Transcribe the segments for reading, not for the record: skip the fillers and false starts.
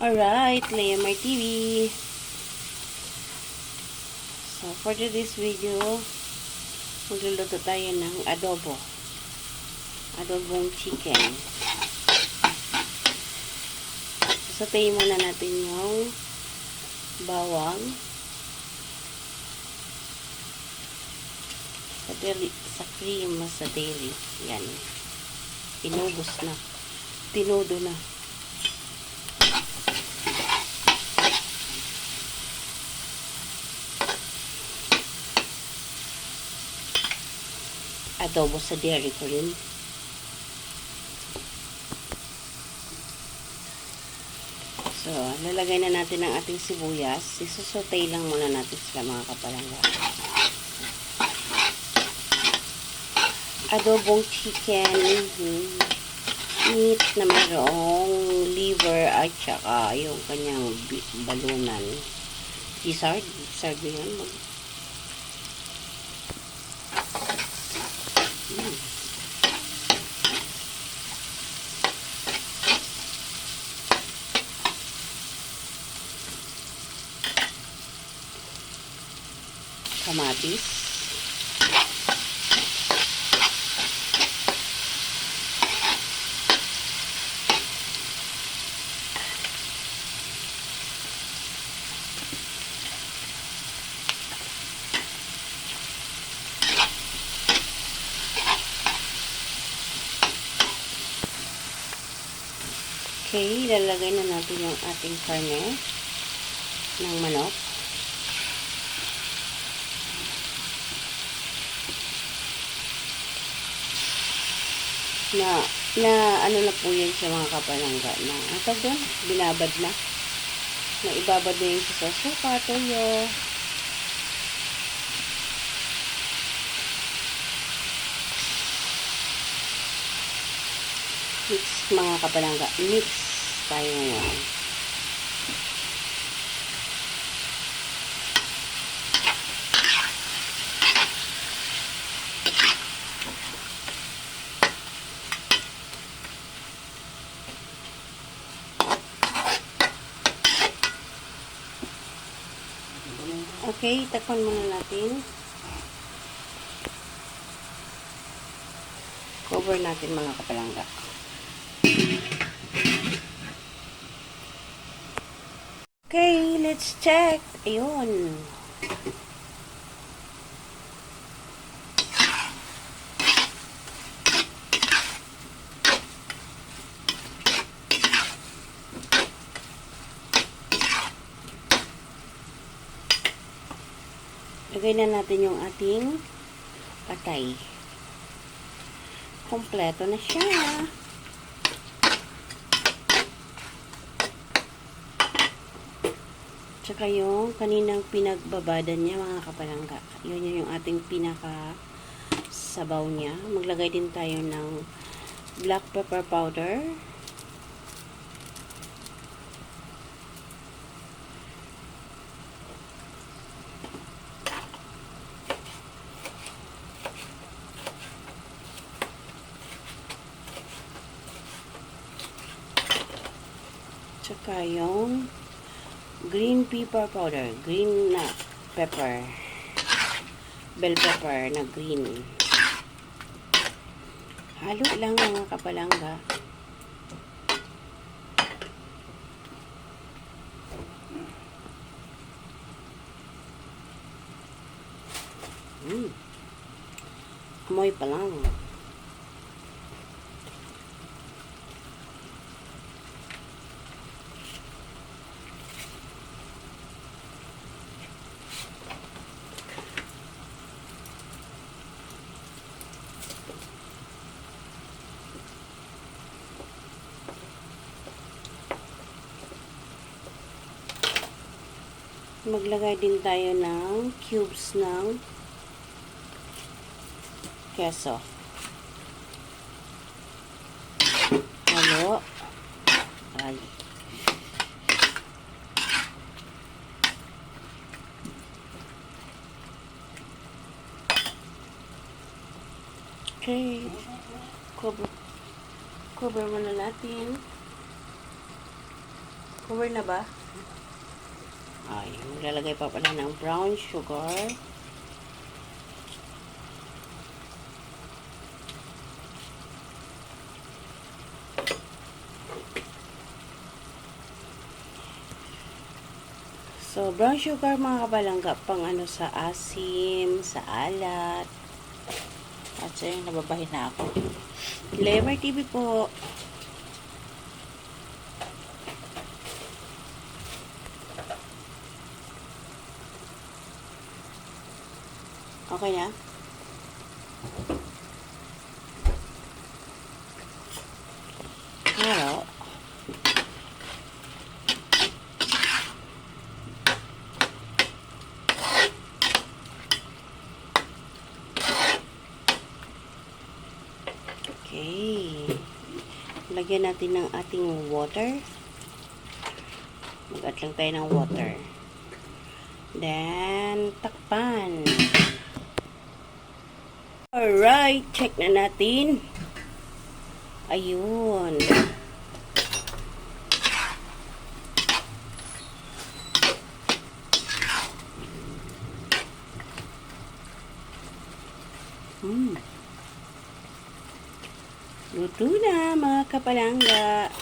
Alright, Layamar TV. So, for today's video, magluluto tayo ng adobo. Adobong chicken. Sasateyin muna natin yung bawang. Sa cream, sa dairy. Yan. Inubos na. Tinodo na. Adobo sa dairy cream. So, lalagay na natin ang ating sibuyas. Isusutay lang muna natin sila mga kapalangga. Adobong chicken meat na mayroong liver at saka yung kanyang balunan. Gizzard ba yun? Kamatis. Okay, ilalagay na natin yung ating karne ng manok. Na ano na po yan sa mga kapalangga na atag doon, binabad na ibabad na yung sa suka, toyo. Mix mga kapalangga, mix tayo ngayon. Okay, takpan muna natin. Cover natin mga kapalangga. Okay, let's check. Ayun. Lagay na natin yung ating patay. Kompleto na siya. Tsaka yung kaninang pinagbabadan niya mga kapalangga. Yun yung ating pinaka sabaw niya. Maglagay din tayo ng black pepper powder. Tsaka yung green pepper powder, green na pepper, bell pepper na green. Halo lang mga kapalangga. Amoy pa lang. Maglagay din tayo ng cubes ng keso. Halo. Ay. Okay. Cover muna natin. Cover na ba? Ay, maglalagay pa pala ng brown sugar. So, brown sugar mga kabalangga, pang ano sa asim, sa alat. At so, yung nababahin na ako. Lemar TV po. Okay na? Halo. Okay. Lagyan natin ng ating water. Mag-add lang tayo ng water. Then, takpan. Alright, check na natin. Ayun. Luto na mga kapalangga.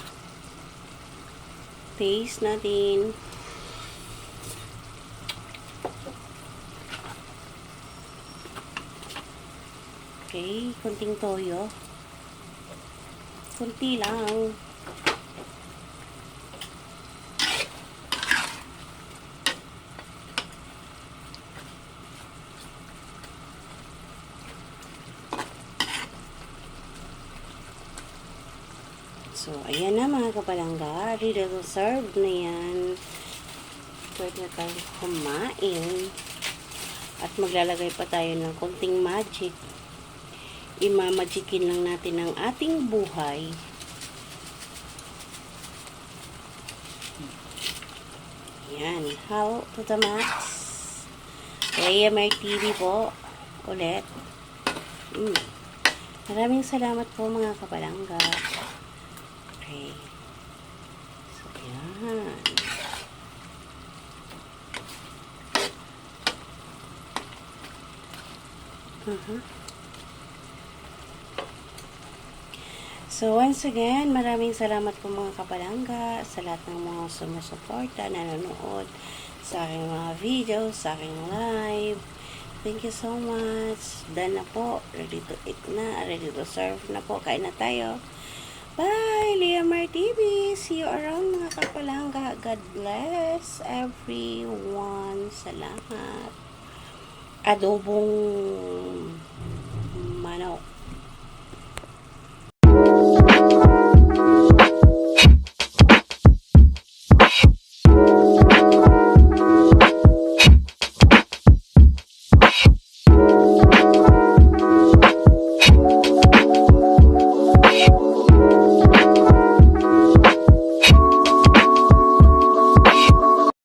Taste natin. Okay, kunting toyo. Kunti lang. So, ayan na mga kapalangga. Ready to serve na yan. Pwede na tayong kumain. At maglalagay pa tayo ng konting magic. Imamagikin lang natin ang ating buhay. Yan. How to the max. AMR TV po. Ulit. Maraming salamat po mga kapalangga. Okay. So, yan. So, once again, maraming salamat po mga kapalangga sa lahat ng mga sumusuporta, nanonood sa aking mga videos, sa aking live. Thank you so much. Done na po. Ready to eat na. Ready to serve na po. Kain na tayo. Bye, Leomar TV. See you around mga kapalangga. God bless everyone. Salamat. Adobong manok.